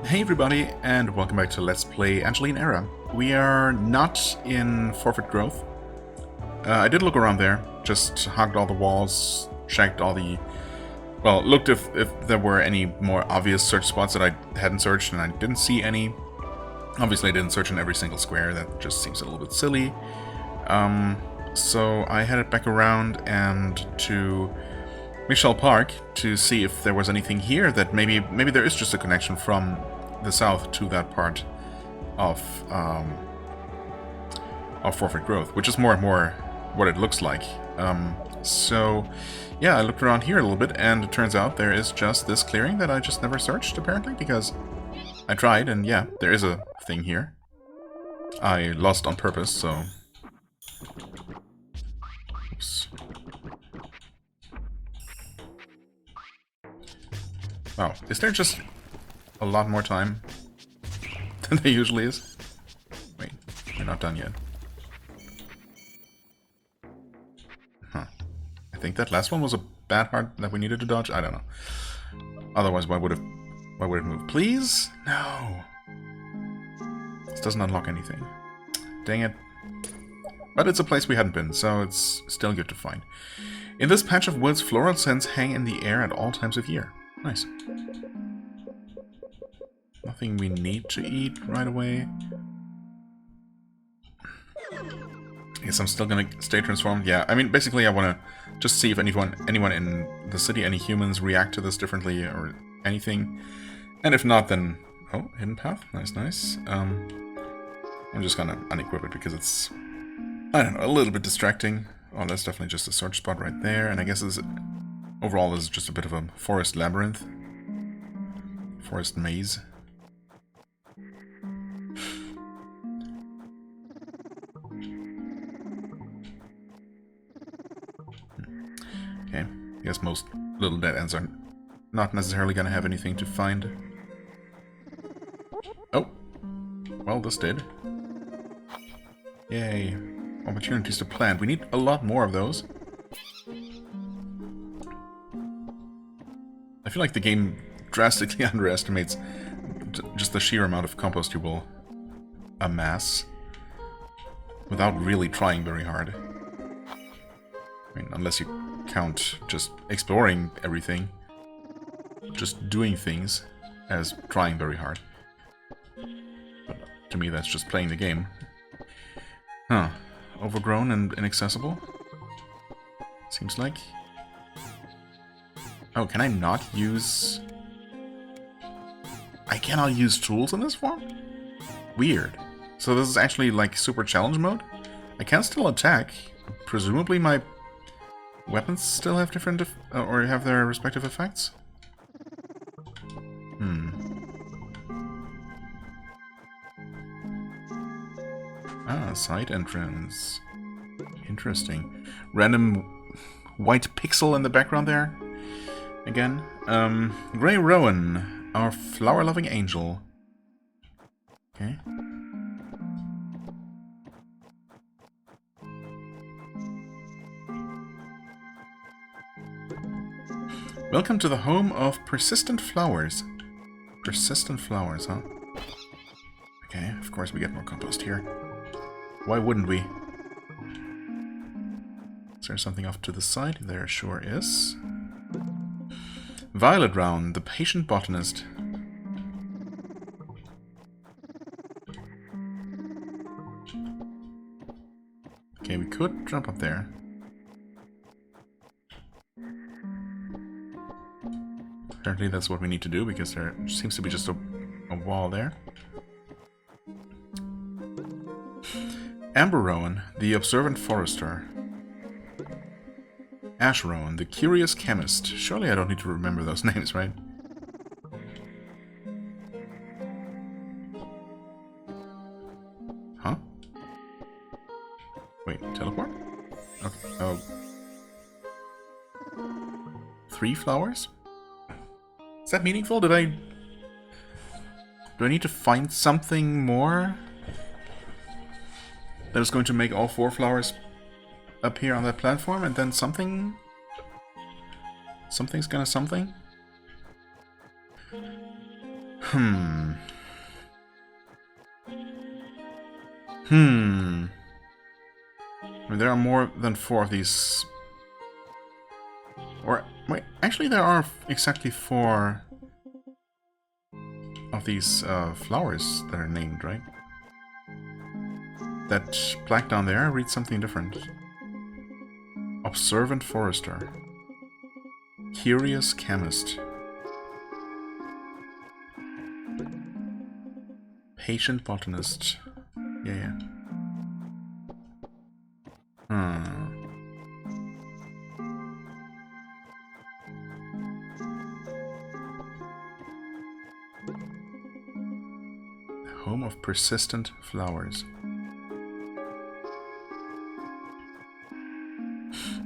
Hey everybody, and welcome back to Let's Play Angeline Era. We are not in Forfeit Growth. I did look around there, just hugged all the walls, checked all the... Well, looked if there were any more obvious search spots that I hadn't searched, and I didn't see any. Obviously I didn't search in every single square, that just seems a little bit silly. So I headed back around and to Michelle Park to see if there was anything here that maybe there is just a connection from the south to that part of Forfeit Growth, which is more and more what it looks like. So yeah, I looked around here a little bit, and it turns out there is just this clearing that I just never searched, apparently, because I tried, and yeah, there is a thing here. I lost on purpose, so... Oops. Wow, is there just a lot more time than there usually is? Wait, we're not done yet. Huh. I think that last one was a bad heart that we needed to dodge? I don't know. Otherwise, why would it move? Please? No. This doesn't unlock anything. Dang it. But it's a place we hadn't been, so it's still good to find. In this patch of woods, floral scents hang in the air at all times of year. Nice. Nothing we need to eat right away. I guess I'm still gonna stay transformed. Yeah, I mean, basically I want to just see if anyone in the city, any humans, react to this differently or anything. And if not, then... Oh, hidden path. Nice, nice. I'm just gonna unequip it because it's... I don't know, a little bit distracting. Oh, that's definitely just a search spot right there. And I guess this, overall, this is just a bit of a forest labyrinth. Forest maze. Okay, I guess most little dead ends are not necessarily going to have anything to find. Oh, well, this did. Yay. Opportunities to plant. We need a lot more of those. I feel like the game drastically underestimates just the sheer amount of compost you will amass without really trying very hard. I mean, unless you count just exploring everything, just doing things as trying very hard. But to me, that's just playing the game. Huh. Overgrown and inaccessible? Seems like. Oh, can I not use... I cannot use tools in this form? Weird. So this is actually like super challenge mode? I can still attack. Presumably my weapons still have different... or have their respective effects? Ah, side entrance. Interesting. Random white pixel in the background there. Again. Grey Rowan, our flower-loving angel. Okay. Welcome to the home of persistent flowers. Persistent flowers, huh? Okay, of course we get more compost here. Why wouldn't we? Is there something off to the side? There sure is. Violet Round, the patient botanist. Okay, we could jump up there. Apparently that's what we need to do, because there seems to be just a wall there. Amber Rowan, the observant forester. Ash Rowan, the curious chemist. Surely I don't need to remember those names, right? Huh? Wait, teleport? Okay, oh. 3 flowers? Is that meaningful? Do I need to find something more that is going to make all 4 flowers appear on that platform, and then something's gonna something? Hmm. Hmm. I mean, there are more than 4 of these. Or, wait, actually there are exactly 4 of these flowers that are named, right? That plaque down there reads something different. Observant Forester. Curious Chemist. Patient Botanist. Yeah. Home of persistent flowers.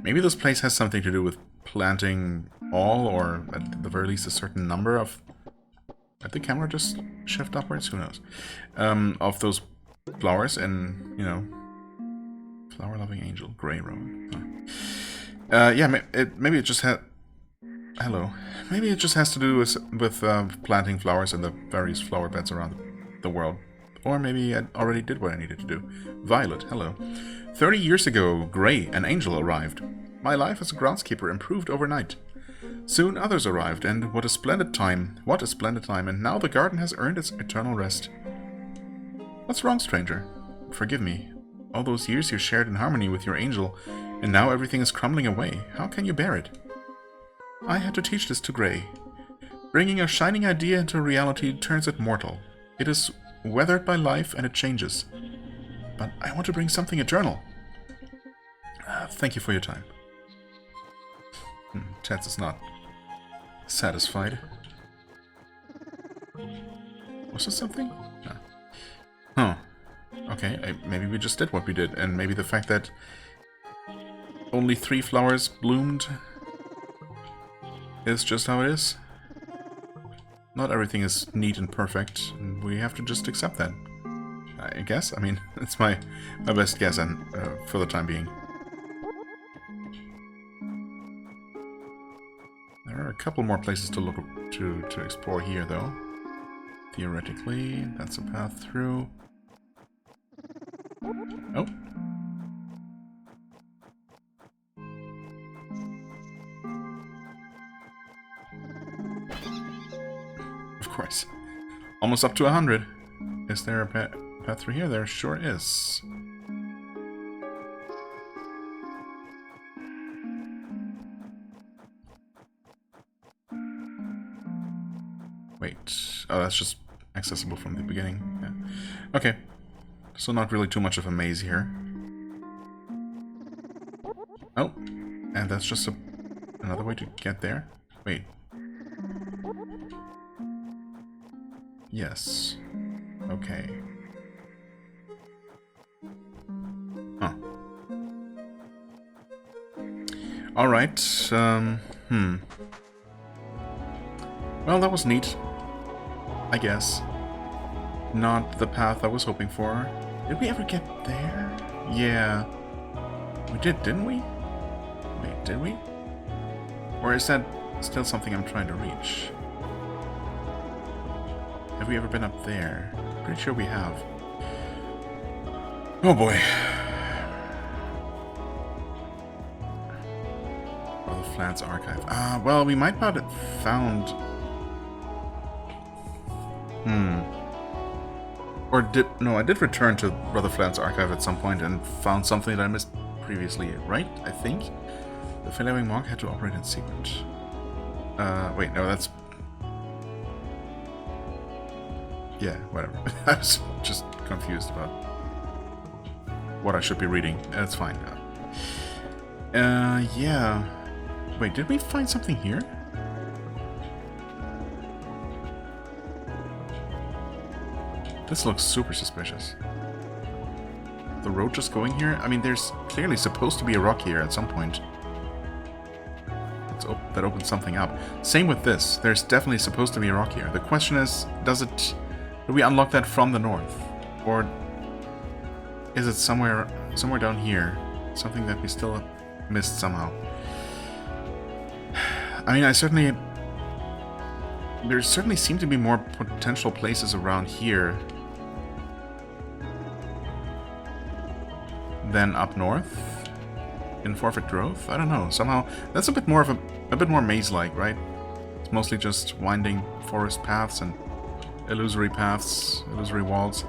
Maybe this place has something to do with planting all, or at the very least a certain number of... Did the camera just shift upwards? Who knows? Of those flowers and, you know... Flower-loving angel, grey rowan. Oh. Yeah, maybe it just had... Hello. Maybe it just has to do with planting flowers in the various flower beds around the world. Or maybe I already did what I needed to do. Violet, hello. 30 years ago, Grey, an angel, arrived. My life as a groundskeeper improved overnight. Soon others arrived, and what a splendid time, and now the garden has earned its eternal rest. What's wrong, stranger? Forgive me. All those years you shared in harmony with your angel, and now everything is crumbling away. How can you bear it? I had to teach this to Grey. Bringing a shining idea into reality turns it mortal. It is weathered by life and it changes. But I want to bring something eternal. Thank you for your time. Chance is not satisfied. Was this something? No. Huh. Okay, maybe we just did what we did, and maybe the fact that only 3 flowers bloomed is just how it is. Not everything is neat and perfect, and we have to just accept that. I guess. I mean, it's my best guess, and for the time being. There are a couple more places to look to explore here, though. Theoretically, that's a path through. Oh. Of course. Almost up to 100. Is there a path through here? There sure is. Wait. Oh, that's just accessible from the beginning. Yeah. Okay. So not really too much of a maze here. Oh. And that's just another way to get there? Wait. Yes. Okay. Huh. Alright, Well, that was neat. I guess. Not the path I was hoping for. Did we ever get there? Yeah. We did, didn't we? Wait, did we? Or is that still something I'm trying to reach? Have we ever been up there? Pretty sure we have. Oh boy. Oh, the Flats Archive. Well, we might not have found... Or did... No, I did return to Brother Flat's archive at some point and found something that I missed previously, right? I think? The Failing Monk had to operate in secret. Wait, no, that's... Yeah, whatever. I was just confused about what I should be reading. That's fine. Yeah. Wait, did we find something here? This looks super suspicious. The road just going here? I mean, there's clearly supposed to be a rock here at some point. That opens something up. Same with this. There's definitely supposed to be a rock here. The question is, do we unlock that from the north? Or is it somewhere down here? Something that we still missed somehow. I mean, I certainly there certainly seem to be more potential places around here than up north in Forfeit Grove. I don't know. Somehow that's a bit more maze-like, right? It's mostly just winding forest paths and illusory paths, illusory walls.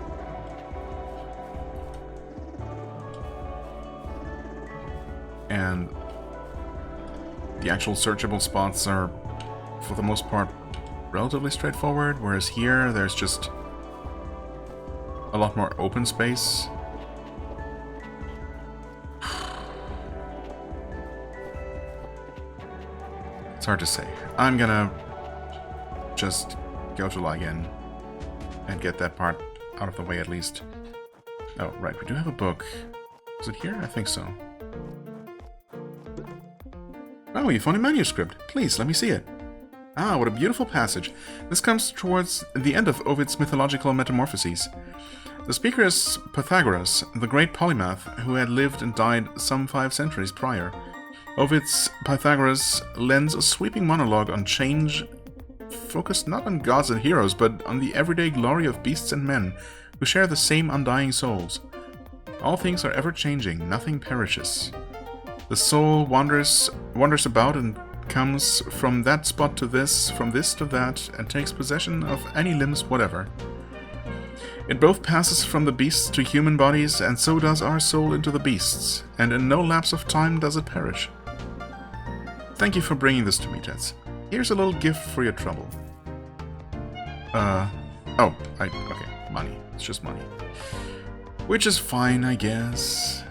And the actual searchable spots are, for the most part, relatively straightforward, whereas here there's just a lot more open space. It's hard to say. I'm gonna just go to login and get that part out of the way at least. Oh, right, we do have a book. Is it here? I think so. Oh, you found a manuscript. Please, let me see it. Ah, what a beautiful passage. This comes towards the end of Ovid's mythological metamorphoses. The speaker is Pythagoras, the great polymath who had lived and died some 5 centuries prior. Ovid's Pythagoras lends a sweeping monologue on change, focused not on gods and heroes, but on the everyday glory of beasts and men, who share the same undying souls. All things are ever-changing, nothing perishes. The soul wanders about and comes from that spot to this, from this to that, and takes possession of any limbs whatever. It both passes from the beasts to human bodies, and so does our soul into the beasts, and in no lapse of time does it perish. Thank you for bringing this to me, Tets. Here's a little gift for your trouble. Okay, money. It's just money. Which is fine, I guess.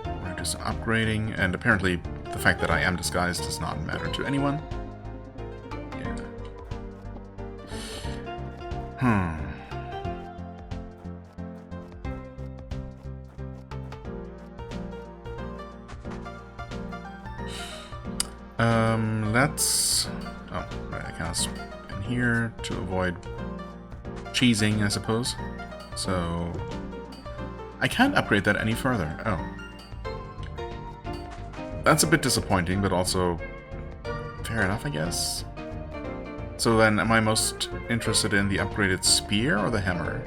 We're just upgrading, and apparently the fact that I am disguised does not matter to anyone. Yeah. Let's... Oh, right, I can't in here to avoid cheesing, I suppose. So... I can't upgrade that any further. Oh. That's a bit disappointing, but also fair enough, I guess. So then, am I most interested in the upgraded spear or the hammer?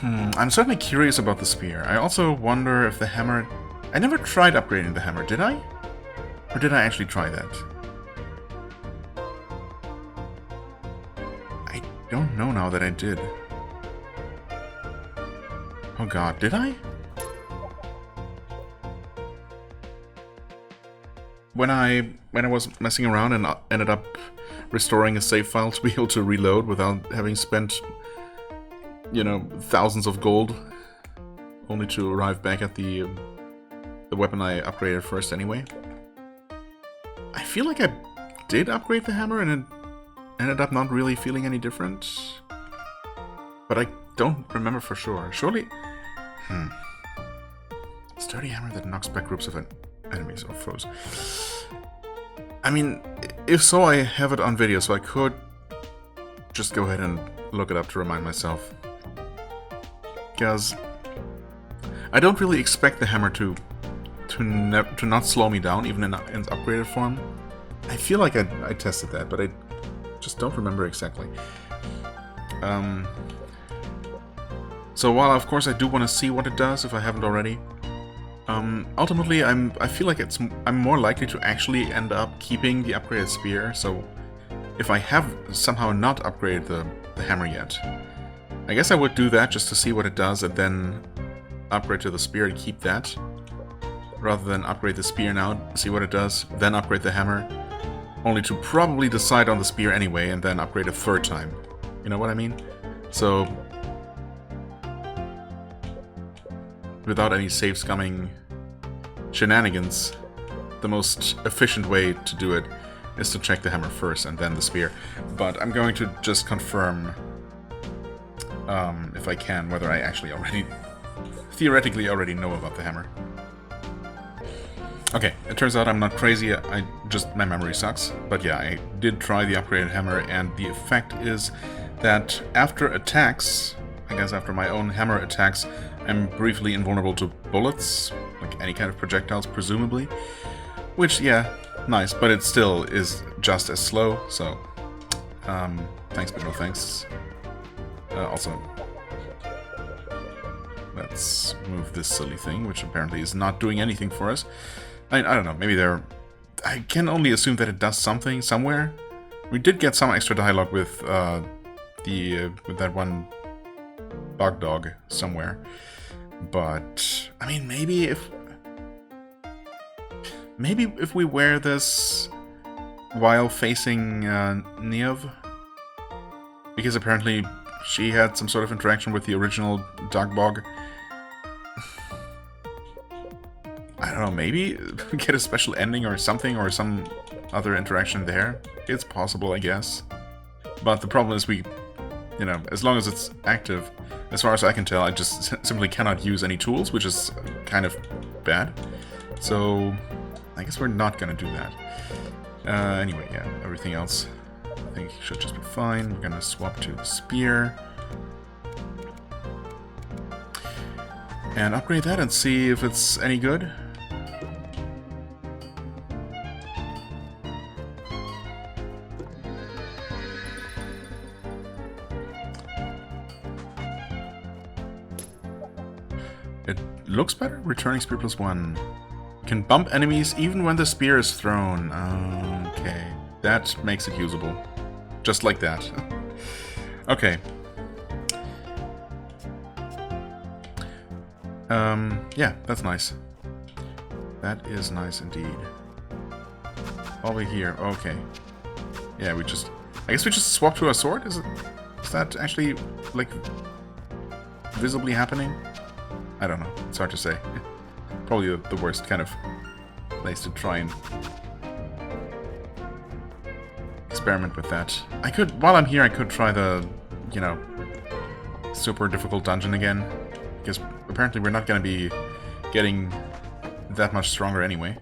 I'm certainly curious about the spear. I also wonder if the hammer... I never tried upgrading the hammer, did I? Or did I actually try that? I don't know now that I did. Oh god, did I? When I was messing around and ended up restoring a save file to be able to reload without having spent, you know, thousands of gold, only to arrive back at the weapon I upgraded first anyway. I feel like I did upgrade the hammer and it ended up not really feeling any different. But I don't remember for sure. Surely... Sturdy hammer that knocks back groups of enemies or foes. I mean, if so, I have it on video, so I could just go ahead and look it up to remind myself. Because I don't really expect the hammer to not slow me down, even in its upgraded form. I feel like I tested that, but I just don't remember exactly. So while of course I do want to see what it does if I haven't already, ultimately I feel like I'm more likely to actually end up keeping the upgraded spear. So if I have somehow not upgraded the hammer yet, I guess I would do that just to see what it does and then upgrade to the spear and keep that. Rather than upgrade the spear now, see what it does, then upgrade the hammer, only to probably decide on the spear anyway and then upgrade a third time. You know what I mean? So, without any save scumming shenanigans, the most efficient way to do it is to check the hammer first and then the spear. But I'm going to just confirm, if I can, whether I actually theoretically already know about the hammer. Okay, it turns out I'm not crazy, my memory sucks. But yeah, I did try the upgraded hammer, and the effect is that after attacks, I guess after my own hammer attacks, am briefly invulnerable to bullets, like any kind of projectiles, presumably. Which, yeah, nice, but it still is just as slow, so... thanks, but no thanks. Also, let's move this silly thing, which apparently is not doing anything for us. I don't know, maybe they're... I can only assume that it does something somewhere. We did get some extra dialogue with with that one bug dog somewhere. But, I mean, maybe if we wear this while facing Niev, because apparently she had some sort of interaction with the original dog bog. I don't know, maybe get a special ending or something, or some other interaction there. It's possible, I guess. But the problem is we, you know, as long as it's active, as far as I can tell, I just simply cannot use any tools, which is kind of bad. So, I guess we're not gonna do that. Anyway, yeah, everything else I think should just be fine. We're gonna swap to the spear. And upgrade that and see if it's any good. It looks better. Returning spear +1. Can bump enemies even when the spear is thrown. Okay. That makes it usable. Just like that. Okay. Yeah, that's nice. That is nice indeed. Over here, okay. Yeah, I guess we just swap to a sword? Is that actually, like, visibly happening? I don't know. It's hard to say. Probably the worst kind of place to try and experiment with that. I could, while I'm here, I could try the, you know, super difficult dungeon again. Because apparently we're not going to be getting that much stronger anyway.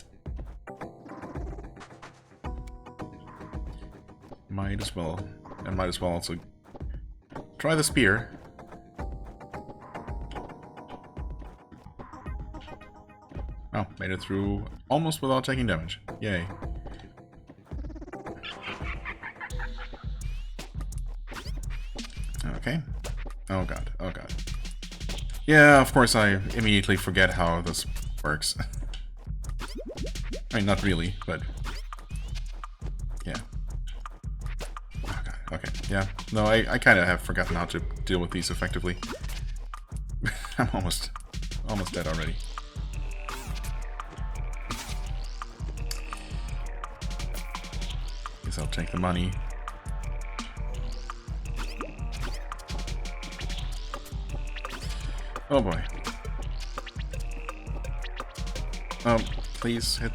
Might as well. And might as well also try the spear. Oh, made it through almost without taking damage. Yay. Okay. Oh god, oh god. Yeah, of course I immediately forget how this works. I mean, not really, but... yeah. Oh god, okay, yeah. No, I kind of have forgotten how to deal with these effectively. I'm almost dead already. Guess I'll take the money. Oh boy. Please hit.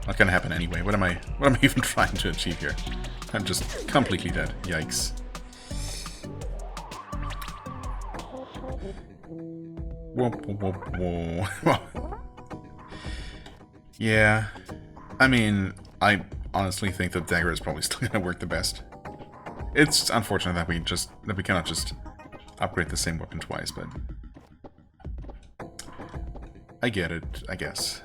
Not gonna happen anyway. What am I even trying to achieve here? I'm just completely dead. Yikes. Whoa, whoa, whoa, whoa. Yeah. I mean, I honestly think the dagger is probably still gonna work the best. It's unfortunate that we cannot just upgrade the same weapon twice, but I get it, I guess.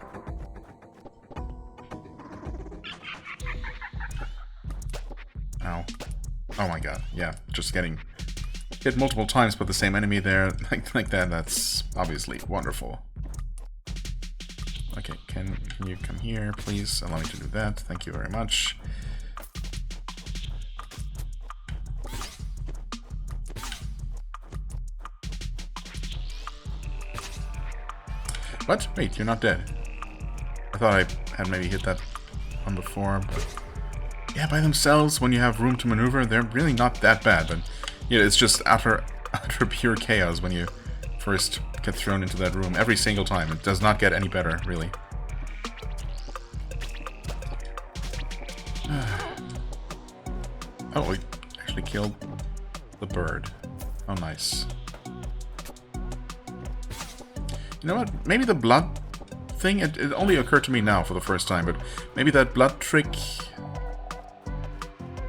Ow. Oh my god, yeah, just getting hit multiple times but the same enemy there, like that, that's obviously wonderful. Okay, can you come here, please? Allow me to do that, thank you very much. What? Wait, you're not dead. I thought I had maybe hit that one before, but... yeah, by themselves, when you have room to maneuver, they're really not that bad, but... yeah, it's just utter pure chaos when you first get thrown into that room. Every single time. It does not get any better, really. Oh, we actually killed the bird. Oh, nice. You know what? Maybe the blood thing, it only occurred to me now for the first time, but maybe that blood trick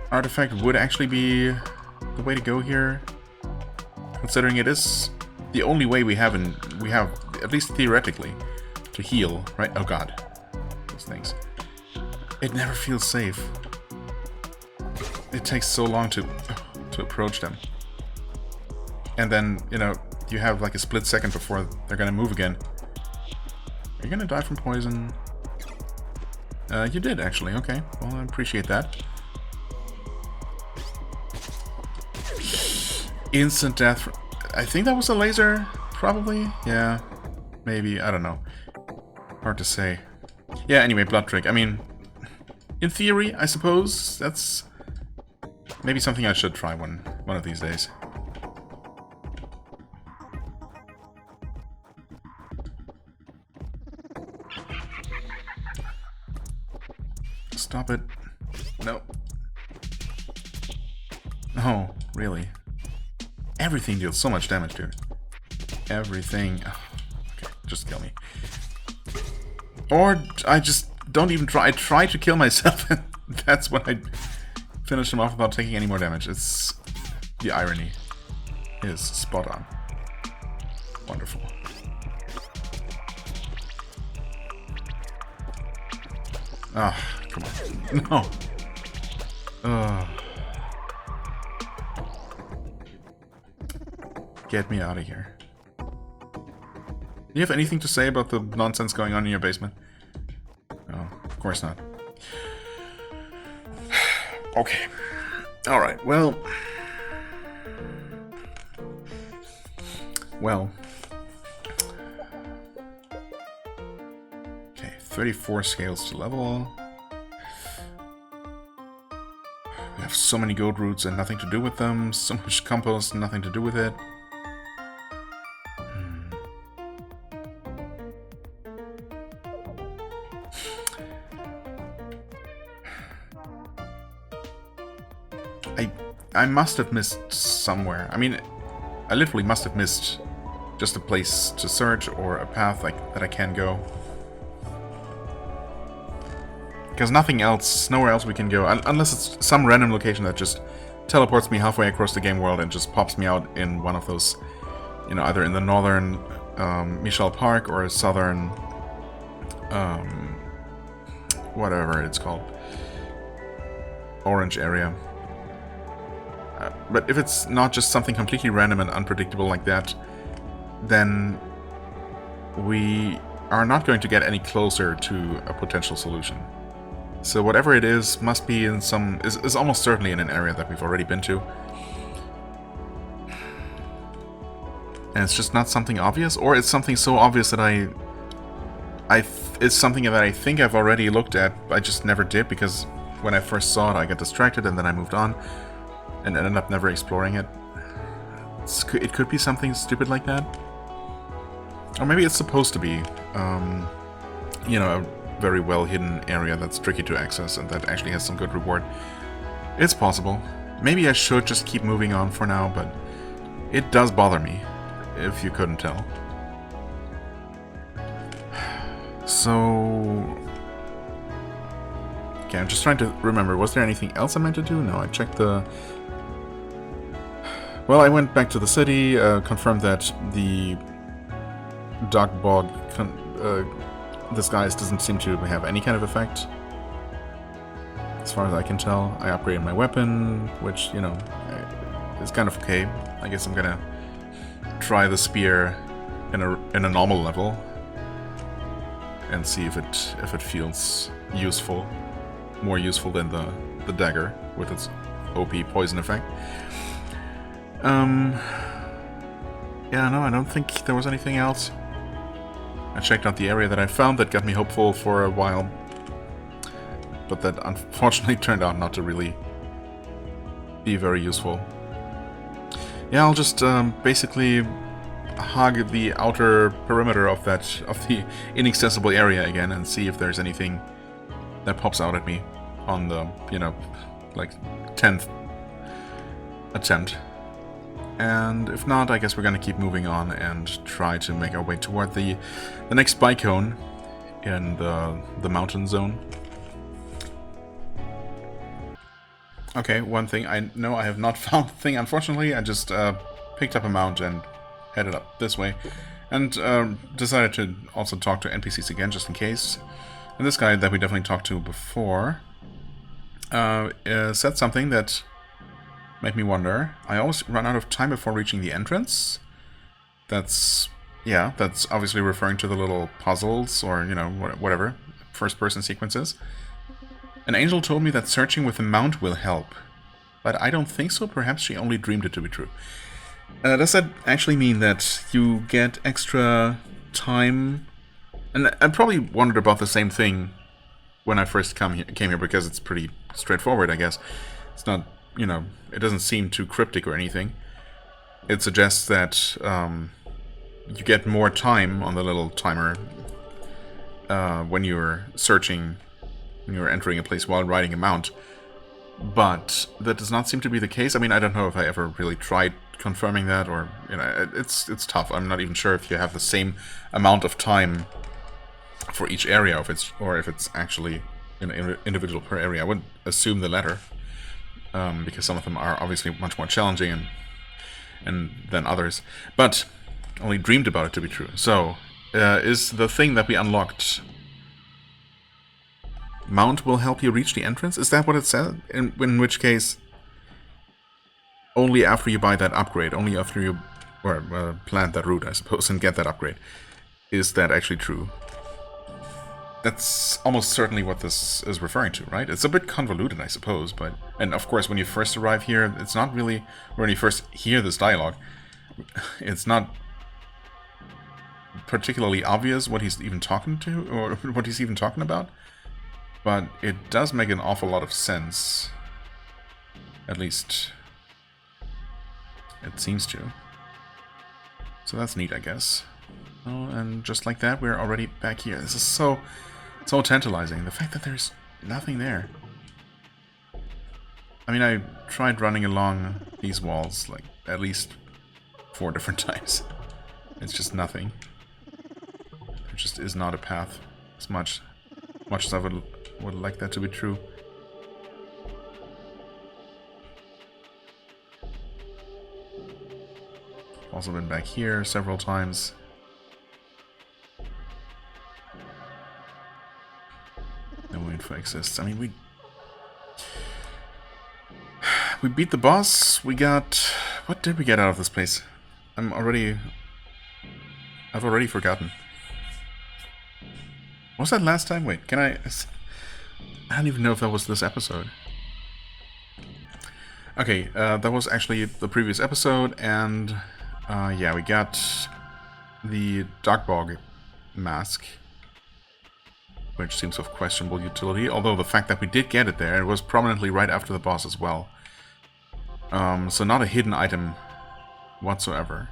artifact would actually be the way to go here, considering it is the only way we have, at least theoretically, to heal, right? Oh god. Those things. It never feels safe. It takes so long to approach them. And then, you know, you have like a split second before they're gonna move again. Are you gonna die from poison? You did, actually. Okay. Well, I appreciate that. Instant death. I think that was a laser, probably? Yeah. Maybe. I don't know. Hard to say. Yeah, anyway, blood trick. I mean, in theory, I suppose that's maybe something I should try one of these days. Stop it. No. Oh, really? Everything deals so much damage, dude. Everything. Oh, okay, just kill me. Or I just don't even try. I try to kill myself, and that's when I finish him off without taking any more damage. It's... the irony is spot on. Wonderful. Ah, come on. No. Get me out of here. Do you have anything to say about the nonsense going on in your basement? Oh, of course not. Okay. Alright, well... Okay, 34 scales to level. We have so many goat roots and nothing to do with them. So much compost, nothing to do with it. I must have missed somewhere. I mean, I literally must have missed just a place to search or a path like that I can go. Because nothing else, nowhere else we can go, unless it's some random location that just teleports me halfway across the game world and just pops me out in one of those, you know, either in the northern Michel Park or southern, whatever it's called, orange area. But if it's not just something completely random and unpredictable like that, then we are not going to get any closer to a potential solution. So whatever it is must be in some... is almost certainly in an area that we've already been to. And it's just not something obvious, or it's something so obvious that it's something that I think I've already looked at, I just never did, because when I first saw it I got distracted and then I moved on. And ended up never exploring it. It could be something stupid like that. Or maybe it's supposed to be, you know, a very well-hidden area that's tricky to access and that actually has some good reward. It's possible. Maybe I should just keep moving on for now, but it does bother me, if you couldn't tell. So... okay, I'm just trying to remember, was there anything else I meant to do? No, I checked the... well, I went back to the city, confirmed that the dark bog disguise doesn't seem to have any kind of effect. As far as I can tell, I upgraded my weapon, which, you know, is kind of okay. I guess I'm gonna try the spear in a normal level and see if it feels useful, more useful than the dagger with its OP poison effect. Yeah, no, I don't think there was anything else. I checked out the area that I found that got me hopeful for a while, but that unfortunately turned out not to really be very useful. Yeah, I'll just basically hug the outer perimeter of the inaccessible area again and see if there's anything that pops out at me on the, you know, like 10th attempt. And if not, I guess we're gonna keep moving on and try to make our way toward the next spy cone in the mountain zone. Okay, one thing I know I have not found the thing, unfortunately. I just picked up a mount and headed up this way, and decided to also talk to NPCs again, just in case. And this guy that we definitely talked to before said something that made me wonder. I always run out of time before reaching the entrance. That's obviously referring to the little puzzles or, you know, whatever, first-person sequences. An angel told me that searching with a mount will help, but I don't think so. Perhaps she only dreamed it to be true. Does that actually mean that you get extra time? And I probably wondered about the same thing when I first came here, because it's pretty straightforward, I guess. It's not, you know, it doesn't seem too cryptic or anything. It suggests that you get more time on the little timer when you're searching, when you're entering a place while riding a mount. But that does not seem to be the case. I mean, I don't know if I ever really tried confirming that, or, you know, it's tough. I'm not even sure if you have the same amount of time for each area, or if it's actually an individual per area. I would assume the latter, because some of them are obviously much more challenging and than others. But only dreamed about it to be true. So, is the thing that we unlocked, mount will help you reach the entrance? Is that what it said? In which case, only after you buy that upgrade, only after you plant that route, I suppose, and get that upgrade. Is that actually true? That's almost certainly what this is referring to, right? It's a bit convoluted, I suppose, but... And of course, when you first arrive here, it's not really... When you first hear this dialogue, it's not particularly obvious what he's even talking to, or what he's even talking about. But it does make an awful lot of sense. At least, it seems to. So that's neat, I guess. Oh, and just like that, we're already back here. This is so tantalizing. The fact that there's nothing there. I mean, I tried running along these walls, like, at least 4 different times. It's just nothing. There just is not a path. As much as I would like that to be true. Also been back here several times. No info exists. I mean, we beat the boss. We got... What did we get out of this place? I've already forgotten. What was that last time? Wait, can I don't even know if that was this episode. Okay, that was actually the previous episode, and yeah, we got the Darkbog mask, which seems of questionable utility, although the fact that we did get it there, it was prominently right after the boss as well. So not a hidden item whatsoever.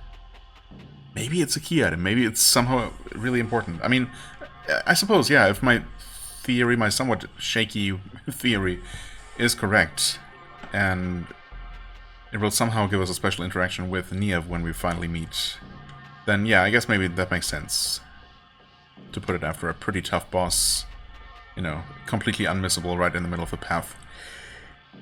Maybe it's a key item, maybe it's somehow really important. I mean, I suppose, yeah, if my theory, my somewhat shaky theory, is correct, and it will somehow give us a special interaction with Niev when we finally meet, then yeah, I guess maybe that makes sense. To put it after a pretty tough boss, you know, completely unmissable right in the middle of the path.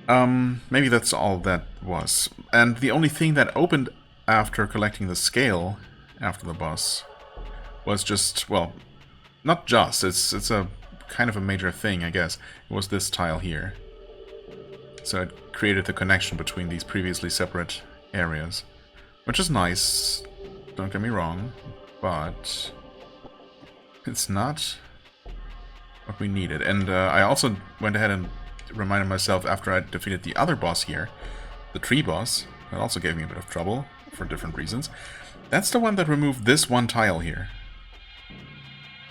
Maybe that's all that was. And the only thing that opened after collecting the scale after the boss was just, well, not just, it's a kind of a major thing, I guess. It was this tile here. So it created the connection between these previously separate areas. Which is nice, don't get me wrong, but it's not what we needed. And I also went ahead and reminded myself after I defeated the other boss here, the tree boss, that also gave me a bit of trouble for different reasons. That's the one that removed this one tile here.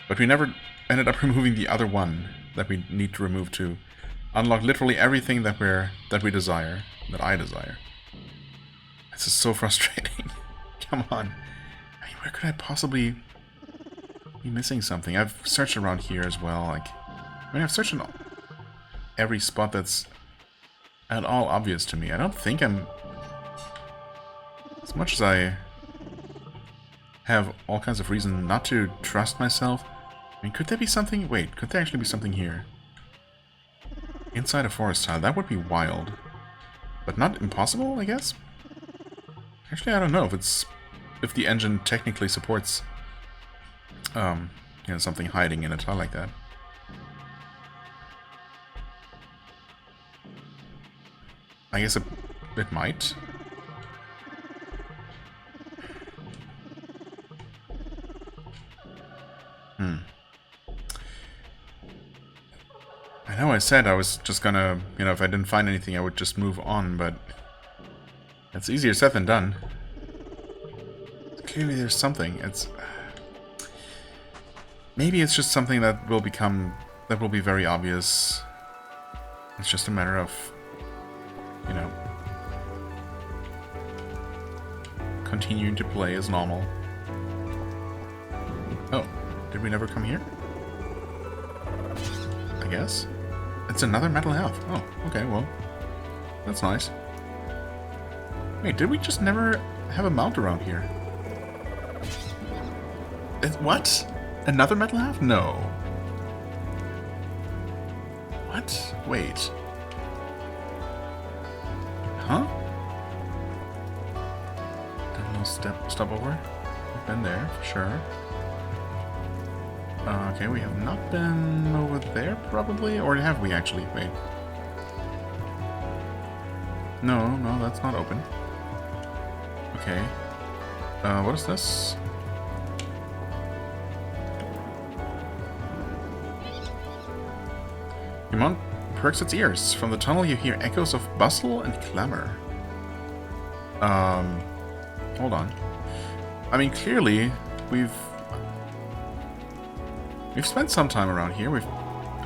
But we never ended up removing the other one that we need to remove to unlock literally everything that we desire, that I desire. This is so frustrating. Come on. I mean, where could I possibly be missing something? I've searched around here as well. Like, I mean, I've searched in every spot that's at all obvious to me. I don't think I'm... As much as I have all kinds of reason not to trust myself, I mean, could there be something... Wait, could there actually be something here? Inside a forest tile, that would be wild. But not impossible, I guess? Actually, I don't know if it's if the engine technically supports, you know, something hiding in a tile like that. I guess it might. I know I said I was just gonna, you know, if I didn't find anything, I would just move on, but it's easier said than done. Clearly there's something. Maybe it's just something that will be very obvious. It's just a matter of, you know, continuing to play as normal. Oh, did we never come here? I guess. It's another metal half. Oh, okay, well, that's nice. Wait, did we just never have a mount around here? What? Another metal half? No. What? Wait. Huh? No stop over? We've been there, for sure. Okay, we have not been over there, probably? Or have we actually? Wait. No, that's not open. Okay. What is this? Your mount perks its ears. From the tunnel you hear echoes of bustle and clamor. Hold on. I mean, clearly, we've spent some time around here. We've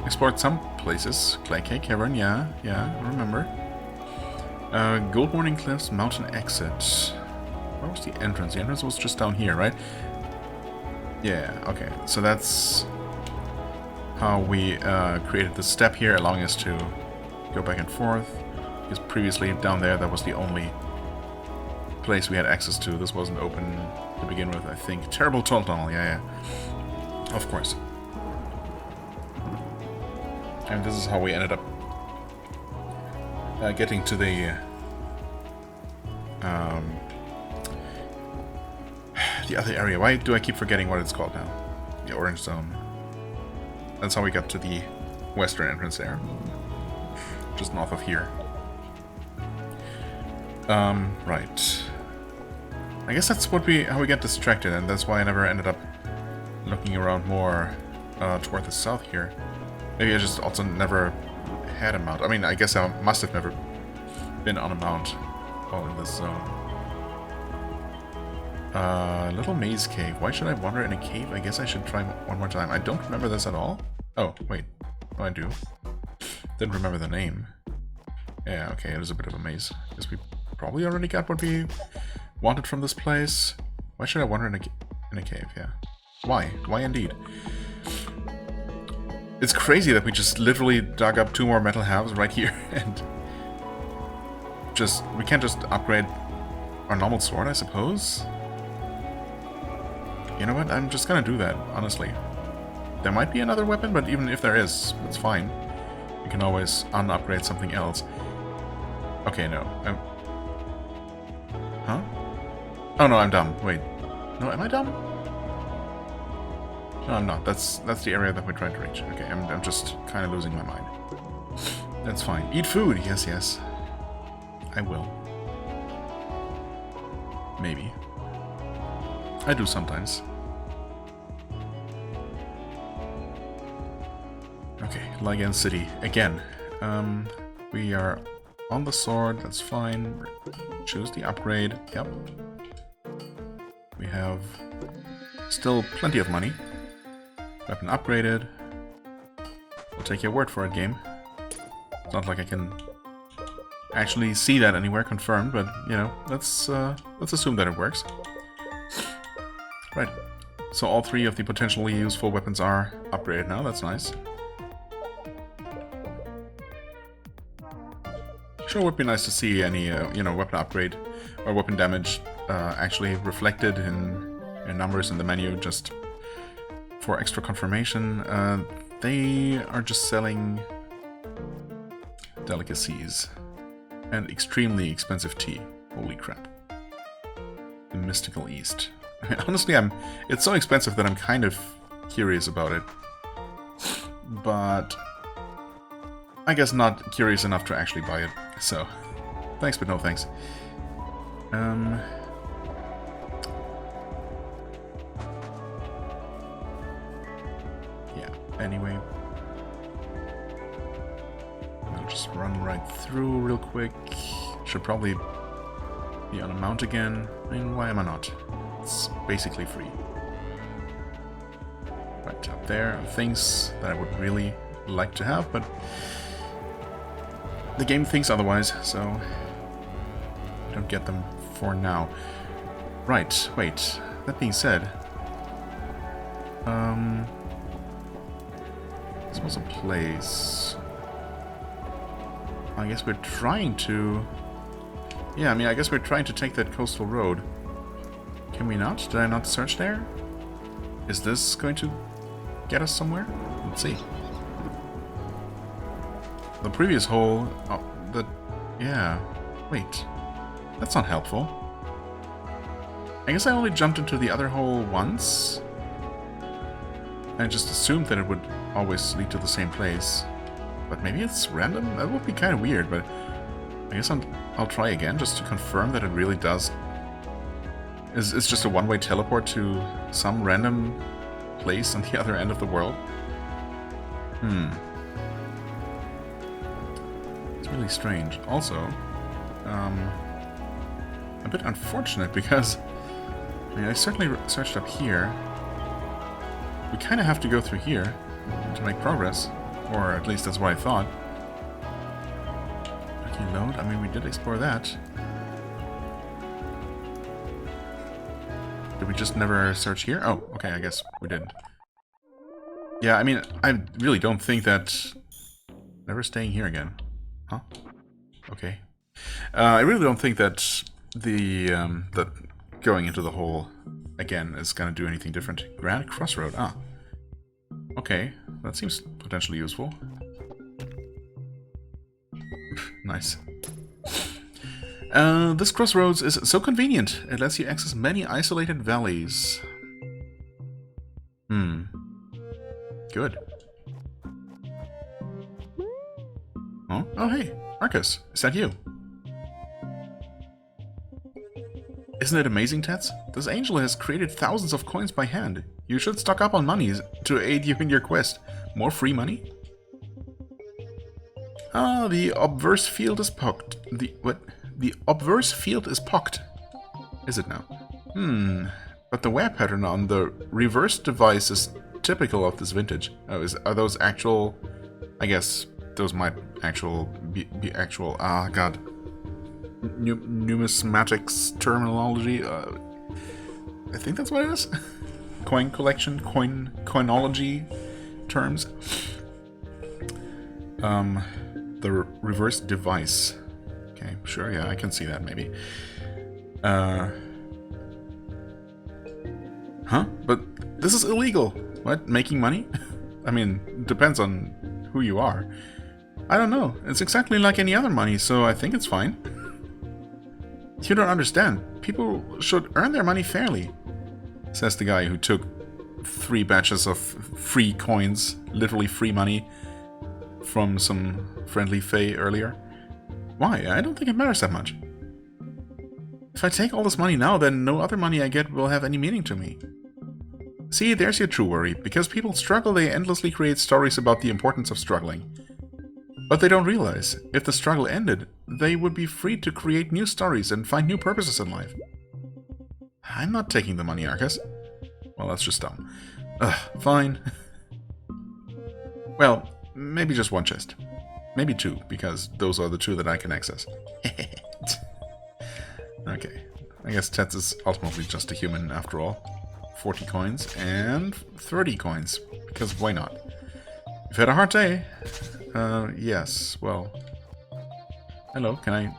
explored some places. Clay Cake Cavern, yeah, I remember. Gold Morning Cliffs, Mountain Exit. Where was the entrance? The entrance was just down here, right? Yeah, okay. So that's how we created the step here, allowing us to go back and forth. Because previously down there, that was the only place we had access to. This wasn't open to begin with, I think. Terrible tunnel, yeah. Of course. And this is how we ended up getting to the other area. Why do I keep forgetting what it's called now? The Orange Zone. That's how we got to the western entrance there. Just north of here. Right. I guess that's how we get distracted, and that's why I never ended up looking around more toward the south here. Maybe I just also never had a mount. I mean, I guess I must have never been on a mount while in this zone. Little maze cave. Why should I wander in a cave? I guess I should try one more time. I don't remember this at all. Oh, wait. Oh, I do. Didn't remember the name. Yeah, okay, it is a bit of a maze. Guess we probably already got what we wanted from this place. Why should I wander in a cave? Yeah. Why? Why indeed? It's crazy that we just literally dug up 2 more metal halves right here, and we can't just upgrade our normal sword, I suppose? You know what? I'm just gonna do that, honestly. There might be another weapon, but even if there is, it's fine. We can always un-upgrade something else. Okay, no. Huh? Oh no, I'm dumb. Wait. No, am I dumb? No, I'm not. That's the area that we're trying to reach. Okay, I'm just kind of losing my mind. That's fine. Eat food! Yes. I will. Maybe. I do sometimes. Okay, Lygan City. Again. We are on the sword. That's fine. Choose the upgrade. Yep. We have still plenty of money. Weapon upgraded. I'll take your word for it, game. It's not like I can actually see that anywhere confirmed, but, you know, let's assume that it works. Right. So all 3 of the potentially useful weapons are upgraded now. That's nice. Sure would be nice to see any, you know, weapon upgrade or weapon damage actually reflected in numbers in the menu, just for extra confirmation. They are just selling delicacies and extremely expensive tea. Holy crap. the mystical East. I mean, honestly, it's so expensive that I'm kind of curious about it. But I guess not curious enough to actually buy it. So, thanks but no thanks. Yeah, anyway. I'll just run right through real quick. Should probably be on a mount again. I mean, why am I not? It's basically free. Right up there are things that I would really like to have, but the game thinks otherwise, so I don't get them for now. Right, wait. That being said, this was a place. I guess we're trying to... Yeah, I mean, I guess we're trying to take that coastal road. Can we not? Did I not search there? Is this going to get us somewhere? Let's see. The previous hole... Oh, yeah. Wait. That's not helpful. I guess I only jumped into the other hole once. I just assumed that it would always lead to the same place. But maybe it's random? That would be kind of weird, but... I guess I'll try again, just to confirm that it really does... It's just a one-way teleport to some random place on the other end of the world? It's really strange. Also, a bit unfortunate because... I mean, I certainly searched up here. We kind of have to go through here to make progress. Or at least that's what I thought. Lucky load? I mean, we did explore that. Did we just never search here? Oh, okay, I guess we didn't. Yeah, I mean, I really don't think that... Never staying here again. Huh? Okay. I really don't think that that going into the hole again is gonna do anything different. Grand Crossroad, ah. Okay, that seems potentially useful. Nice. This crossroads is so convenient. It lets you access many isolated valleys. Good. Oh, oh hey, Marcus, is that you? Isn't it amazing, Tets? This angel has created thousands of coins by hand. You should stock up on money to aid you in your quest. More free money? Ah, the obverse field is pocked. The obverse field is pocked. Is it now? But the wear pattern on the reverse device is typical of this vintage. Oh, are those actual... I guess those might be actual... Ah, god. Numismatics terminology? I think that's what it is? Coin collection? Coinology terms? The reverse device. Okay, sure, yeah, I can see that, maybe. Huh? But this is illegal! What? Making money? I mean, it depends on who you are. I don't know. It's exactly like any other money, so I think it's fine. You don't understand. People should earn their money fairly, says the guy who took 3 batches of free coins, literally free money, from some friendly fae earlier. Why? I don't think it matters that much. If I take all this money now, then no other money I get will have any meaning to me. See, there's your true worry. Because people struggle, they endlessly create stories about the importance of struggling. But they don't realize, if the struggle ended, they would be free to create new stories and find new purposes in life. I'm not taking the money, Arcus. Well, that's just dumb. Ugh, fine. Well, maybe just 1 chest. Maybe 2, because those are the 2 that I can access. Okay, I guess Tets is ultimately just a human after all. 40 coins and 30 coins, because why not? You've had a hard day. Yes, well... Hello, can I...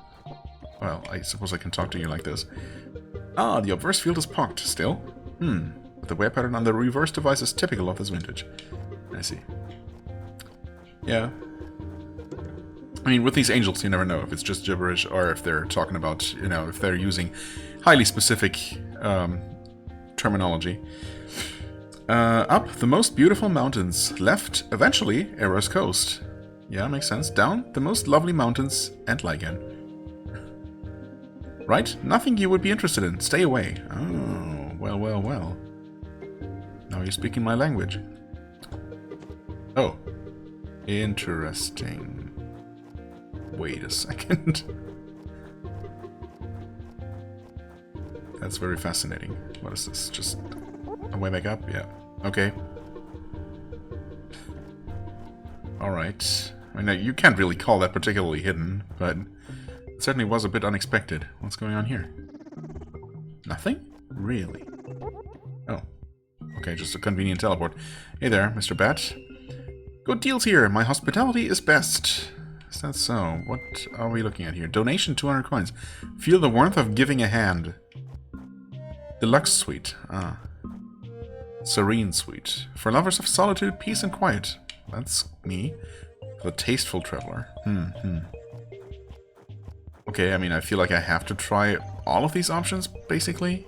Well, I suppose I can talk to you like this. Ah, the obverse field is pocked, still? But the wear pattern on the reverse device is typical of this vintage. I see. Yeah. I mean, with these angels, you never know if it's just gibberish or if they're talking about, you know, if they're using highly specific terminology. Up the most beautiful mountains. Left, eventually, Era's coast. Yeah, makes sense. Down the most lovely mountains and Lycan. Right? Nothing you would be interested in. Stay away. Oh, well, well, well. Now you're speaking my language. Oh. Interesting. Wait a second. That's very fascinating. What is this? Just a way back up? Yeah. Okay. Alright. I mean, you can't really call that particularly hidden, but it certainly was a bit unexpected. What's going on here? Nothing? Really? Oh. Okay, just a convenient teleport. Hey there, Mr. Bat. Good deals here. My hospitality is best. Is that so? What are we looking at here? Donation 200 coins. Feel the warmth of giving a hand. Deluxe suite. Ah. Serene suite. For lovers of solitude, peace, and quiet. That's me. For the tasteful traveler. Okay, I mean, I feel like I have to try all of these options, basically.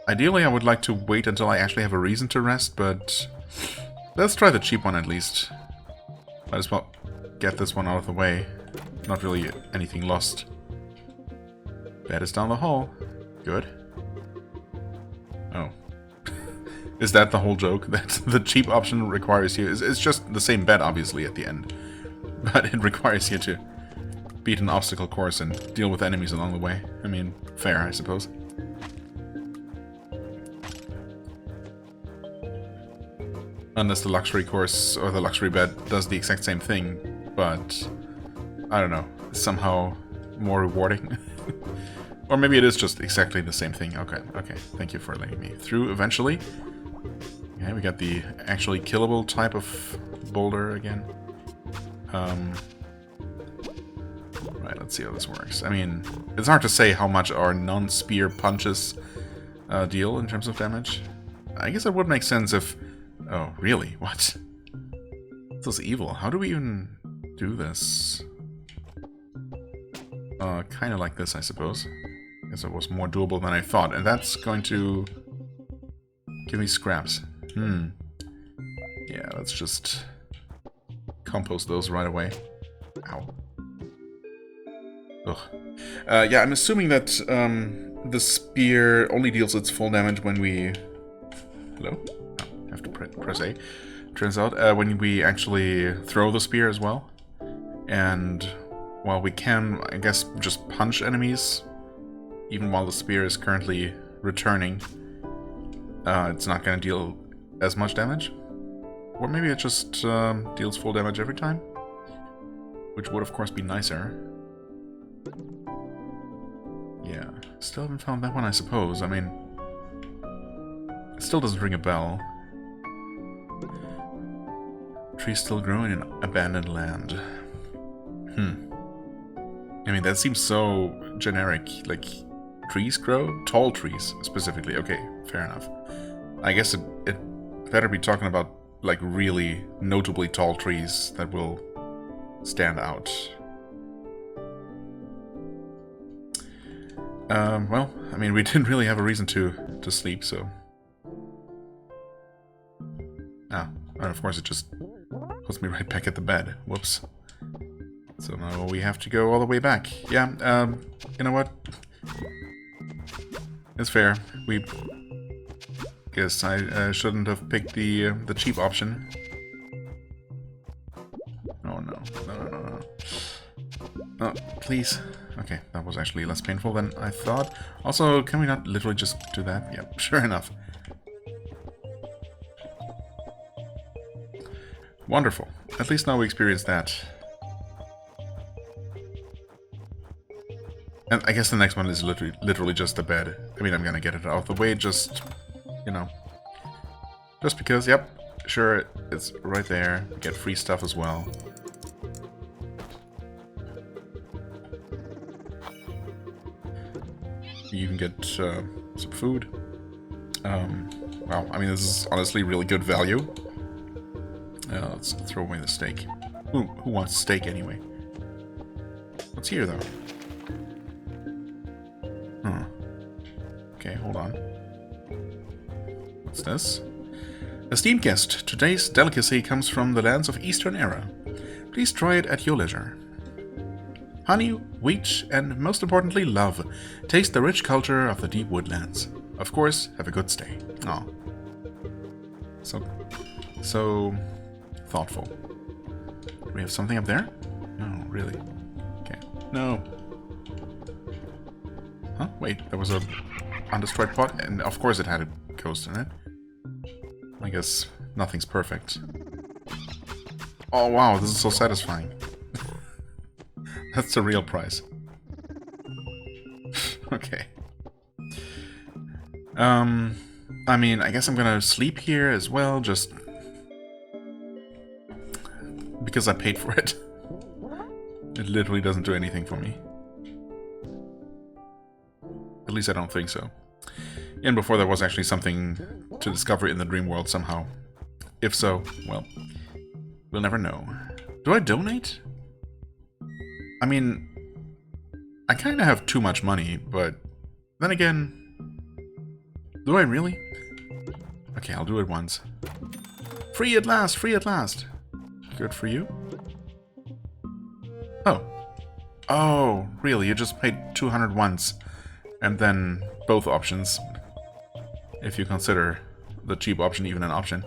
Ideally, I would like to wait until I actually have a reason to rest, but let's try the cheap one at least. Might as well get this one out of the way. Not really anything lost. Bed is down the hall. Good. Oh. Is that the whole joke? That the cheap option requires you... It's just the same bed, obviously, at the end. But it requires you to beat an obstacle course and deal with enemies along the way. I mean, fair, I suppose. Unless the luxury course or the luxury bed does the exact same thing, but I don't know, somehow more rewarding. Or maybe it is just exactly the same thing. Okay, okay, thank you for letting me through eventually. Okay, we got the actually killable type of boulder again. Right, let's see how this works. I mean, it's hard to say how much our non-spear punches deal in terms of damage. I guess it would make sense if... Oh, really? What? This is evil. How do we even do this? Kind of like this, I suppose. I guess it was more doable than I thought. And that's going to give me scraps. Yeah, let's just compost those right away. Ow. Ugh. Yeah, I'm assuming that the spear only deals its full damage when we... Hello? Have to press A. Turns out when we actually throw the spear as well. And while we can, I guess, just punch enemies, even while the spear is currently returning, it's not going to deal as much damage. Or maybe it just deals full damage every time, which would of course be nicer. Yeah, still haven't found that one, I suppose. I mean, it still doesn't ring a bell. Trees still growing in abandoned land. I mean, that seems so generic. Like, trees grow? Tall trees, specifically. Okay, fair enough. I guess it better be talking about, like, really notably tall trees that will stand out. Well, I mean, we didn't really have a reason to sleep, so... Ah, and of course it just puts me right back at the bed. Whoops. So now we have to go all the way back. Yeah, you know what? It's fair. We... Guess I shouldn't have picked the cheap option. Oh no. No. Oh, please. Okay, that was actually less painful than I thought. Also, can we not literally just do that? Yep, sure enough. Wonderful. At least now we experience that. And I guess the next one is literally just a bed. I mean, I'm gonna get it out of the way, just, you know. Just because, yep, sure, it's right there. We get free stuff as well. You even get some food. Wow, I mean, this is honestly really good value. Let's throw away the steak. Who wants steak anyway? What's here, though? Huh. Okay, hold on. What's this? Esteemed guest, today's delicacy comes from the lands of Eastern Era. Please try it at your leisure. Honey, wheat, and most importantly, love. Taste the rich culture of the deep woodlands. Of course, have a good stay. Aw. So thoughtful. Do we have something up there? No, really. Okay. No. Huh? Wait, there was a undestroyed pot, and of course it had a ghost in it. I guess nothing's perfect. Oh wow, this is so satisfying. That's the real price. Okay. I mean, I guess I'm gonna sleep here as well, just because I paid for it. It literally doesn't do anything for me. At least I don't think so. And before there was actually something to discover in the dream world somehow. If so, well, we'll never know. Do I donate? I mean, I kind of have too much money, but then again, do I really? Okay, I'll do it once. Free at last! Free at last! Good for you. Oh. Oh, really? You just paid 200 once, and then both options, if you consider the cheap option even an option,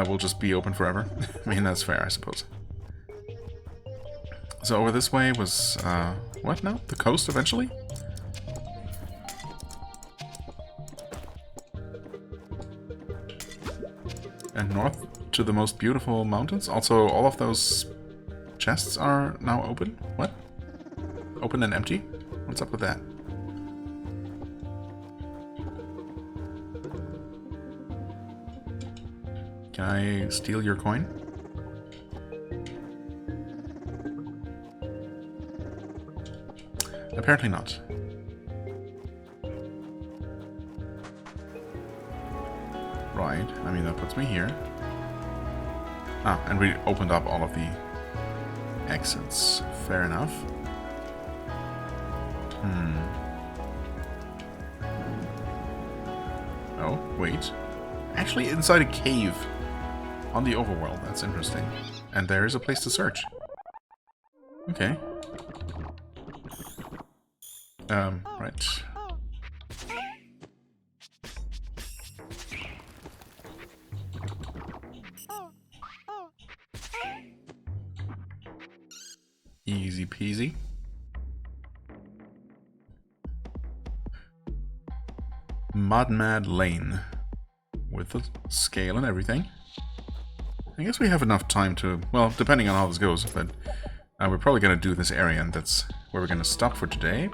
will just be open forever. I mean, that's fair, I suppose. So over this way was, what now? The coast eventually? And north to the most beautiful mountains. Also, all of those chests are now open. What? Open and empty? What's up with that? Can I steal your coin? Apparently not. Right, I mean that puts me here. Ah, and we opened up all of the exits. Fair enough. Oh, wait. Actually inside a cave on the overworld. That's interesting. And there is a place to search. Okay. Right. Easy peasy. Mud Lane. With the scale and everything. I guess we have enough time to, well, depending on how this goes, but we're probably going to do this area, and that's where we're going to stop for today.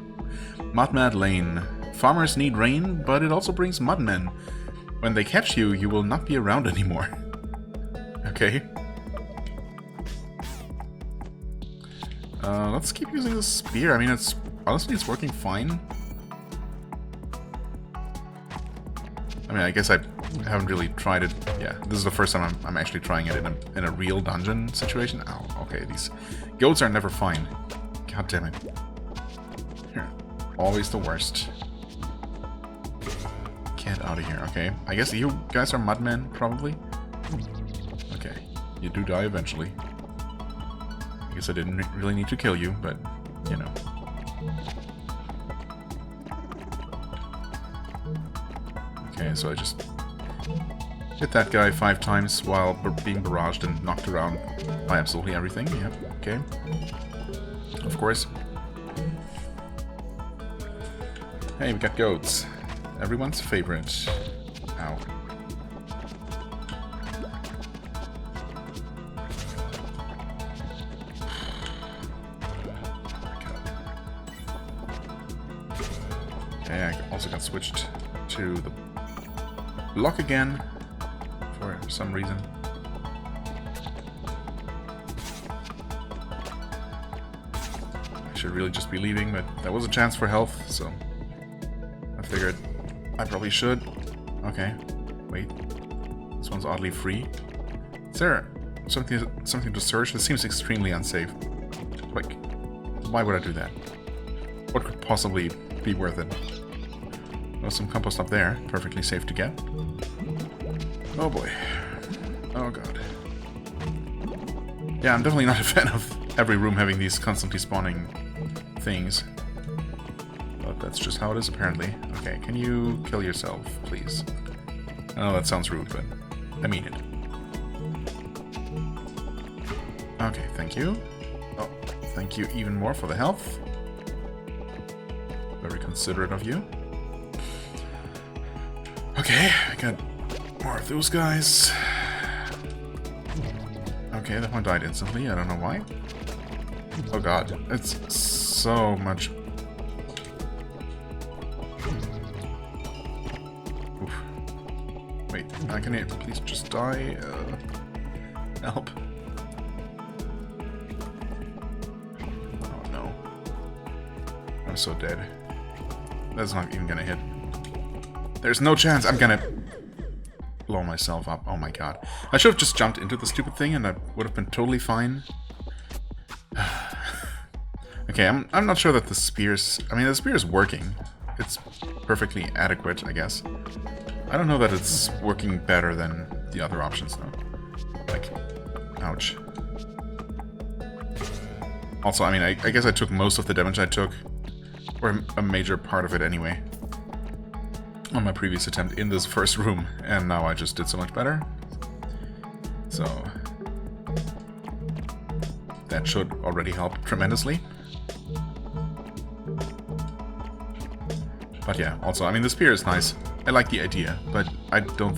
Mud Lane. Farmers need rain, but it also brings mudmen. When they catch you, you will not be around anymore. Okay. Let's keep using the spear. I mean, honestly, it's working fine. I mean, I guess I haven't really tried it. Yeah, this is the first time I'm actually trying it in a real dungeon situation. Ow, okay, these goats are never fine. God damn it. Here, always the worst. Get out of here, okay. I guess you guys are mudmen, probably? Okay, you do die eventually. I guess I didn't really need to kill you, but, you know. Okay, so I just hit that guy 5 times while being barraged and knocked around by absolutely everything. Yep, okay. Of course. Hey, we got goats. Everyone's favorite. Ow. Okay, I also got switched to the block again for some reason. I should really just be leaving, but there was a chance for health, so I figured I probably should. Okay, wait. This one's oddly free. Is there something to search? This seems extremely unsafe. Like, why would I do that? What could possibly be worth it. There's some compost up there, perfectly safe to get. Oh boy. Oh god. Yeah, I'm definitely not a fan of every room having these constantly spawning things. But that's just how it is, apparently. Okay, can you kill yourself, please? I know that sounds rude, but I mean it. Okay, thank you. Oh, thank you even more for the health. Very considerate of you. Okay, I got more of those guys. Okay, that one died instantly. I don't know why. Oh god, it's so much. Oof. Wait, can you please just die? Help. Oh no. I'm so dead. That's not even gonna hit. There's no chance I'm gonna blow myself up. Oh my god. I should have just jumped into the stupid thing and I would have been totally fine. Okay, I'm not sure that the spears... I mean, the spear is working. It's perfectly adequate, I guess. I don't know that it's working better than the other options, though. Like, ouch. Also, I mean, I guess I took most of the damage I took, or a major part of it anyway, on my previous attempt in this first room, and now I just did so much better. So that should already help tremendously. But yeah, also, I mean, the spear is nice. I like the idea, but I don't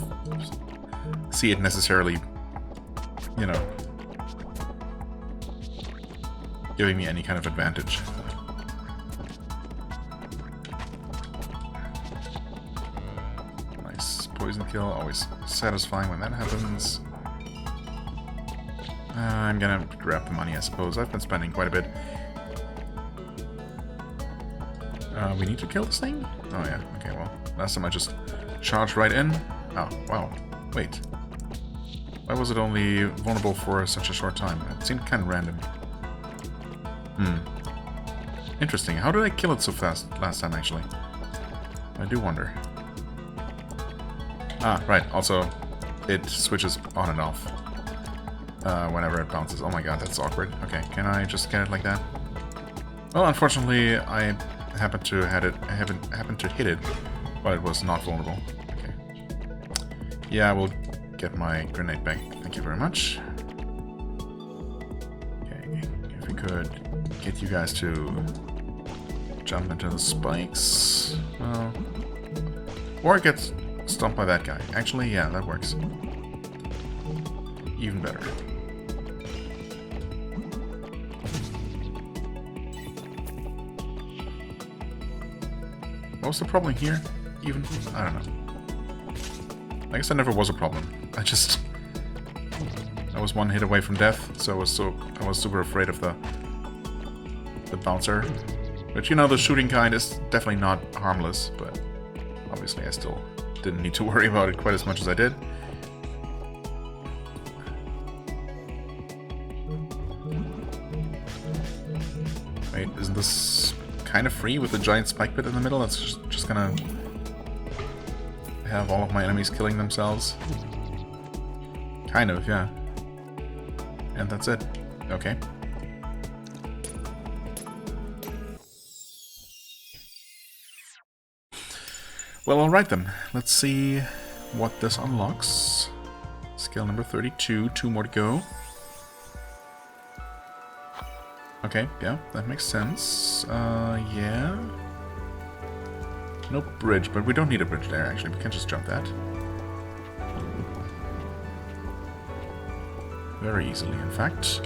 see it necessarily, you know, giving me any kind of advantage. Poison kill, always satisfying when that happens. I'm gonna grab the money, I suppose. I've been spending quite a bit. We need to kill this thing? Oh yeah, okay, well, last time I just charged right in. Oh, wow. Wait. Why was it only vulnerable for such a short time? It seemed kind of random. Interesting. How did I kill it so fast last time, actually? I do wonder. Ah, right. Also, it switches on and off whenever it bounces. Oh my god, that's awkward. Okay, can I just get it like that? Well, unfortunately, I happened to hit it, but it was not vulnerable. Okay. Yeah, I will get my grenade back. Thank you very much. Okay, if we could get you guys to jump into the spikes, or get stumped by that guy. Actually, yeah, that works. Even better. What was the problem here? Even? I don't know. I guess that never was a problem. I was one hit away from death, so I was super afraid of the bouncer. But you know, the shooting kind is definitely not harmless, but obviously I still didn't need to worry about it quite as much as I did. Wait, isn't this kind of free with the giant spike pit in the middle? That's just gonna have all of my enemies killing themselves? Kind of, yeah. And that's it. Okay. Well, alright then. Let's see what this unlocks. Skill number 32, 2 more to go. Okay, yeah, that makes sense. Yeah. No bridge, but we don't need a bridge there, actually. We can just jump that. Very easily, in fact.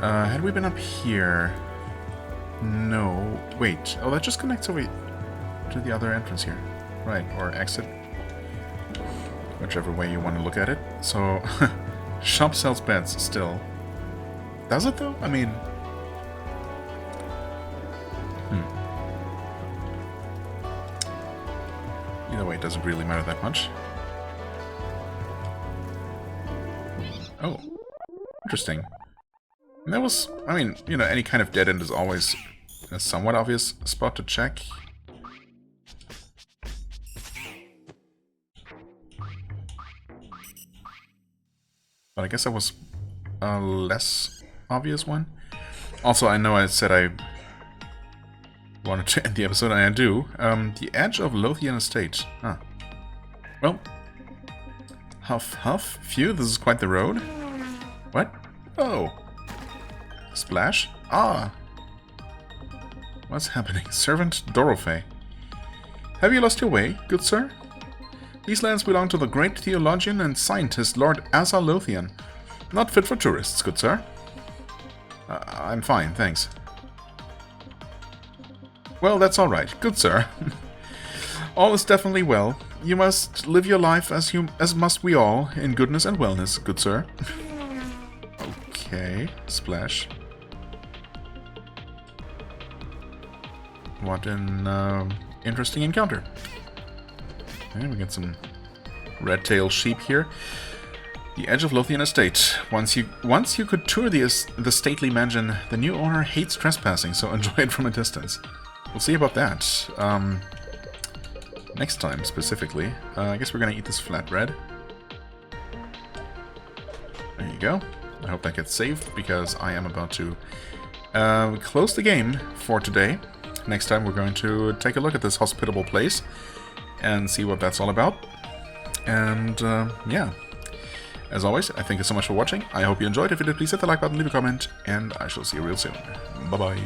Had we been up here? No. Wait. Oh, that just connects over to the other entrance here. Right, or exit. Whichever way you want to look at it. So, shop sells beds still. Does it though? I mean... Either way, it doesn't really matter that much. Oh. Interesting. And that was... I mean, you know, any kind of dead end is always a somewhat obvious spot to check. But I guess that was a less obvious one. Also, I know I said I wanted to end the episode, and I do. The edge of Lothian Estate. Ah. Well. Huff, huff. Phew, this is quite the road. What? Oh. Splash? Ah. What's happening? Servant Dorothy. Have you lost your way, good sir? These lands belong to the great theologian and scientist Lord Asa Lothian. Not fit for tourists, good sir. I'm fine, thanks. Well, that's all right, good sir. All is definitely well. You must live your life as must we all, in goodness and wellness, good sir. Okay, splash. What an interesting encounter. Okay, we get some red-tailed sheep here. The edge of Lothian Estate. Once you could tour the stately mansion, the new owner hates trespassing, so enjoy it from a distance. We'll see about that. Next time, specifically. I guess we're gonna eat this flatbread. There you go. I hope that gets saved, because I am about to close the game for today. Next time we're going to take a look at this hospitable place and see what that's all about. And yeah. As always, I thank you so much for watching. I hope you enjoyed. If you did, please hit the like button, leave a comment, and I shall see you real soon. Bye-bye.